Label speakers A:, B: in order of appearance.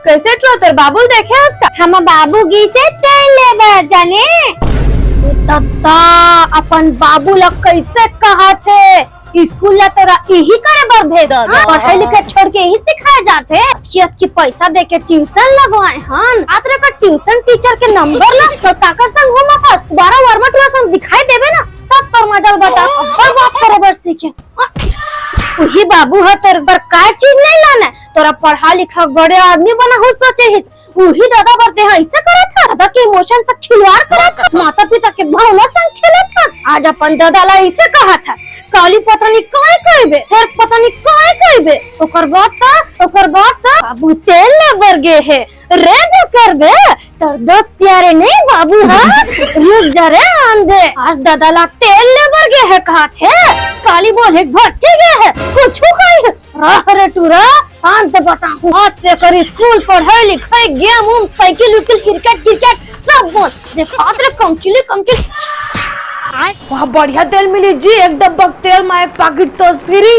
A: कैसे ट्रो तेरे बाबू देखे उसका
B: हम बाबू गी से तेल लेबे जाने
A: तत्ता अपन बाबू लोग कैसे कहा थे स्कूल ला तोरा यही करे बर भेज पढ़ाई लिखाई छोड़ के यही सिखाए जाते अच्छी पैसा दे के ट्यूशन लगवाए हन आतरे का ट्यूशन टीचर के नंबर ला तो ताकर संग घुमा फस 12 वर्मा ट्यूशन दिखाई देबे ना तब तोर मजा बता और बात करे बर सीखे वही बाबू है तेरे पर काय चीज नहीं लाना तोरा पढ़ा लिखा बड़े आदमी बना हो सोचे ही वही दादा बरते हैं ऐसे करा था दादा के इमोशन से खिलवाड़ करा था माता पिता के भावना संग खेला था आज अपन दादा ला ऐसे कहा था काली पता नहीं काय कहबे फिर पता नहीं काय कहबे ओकर बात का बाबू तेल ले बरगे है रे दे करबे तर दोस्त यारे नहीं बाबू हां रुक जा रे आंधे आज दादा ला तेल ले बरगे है कहा थे काली बोले भट्टी गए है कुछ कही राह रे टूरा अंत बता हाथ से कर स्कूल पढ़ाई लिखाई गेम उम साइकिल उकिल क्रिकेट सब बोल देखा तेरे कमचुली वहाँ बढ़िया तेल मिली जी एक डब्बा तेल में एक पैकेट तो फ्री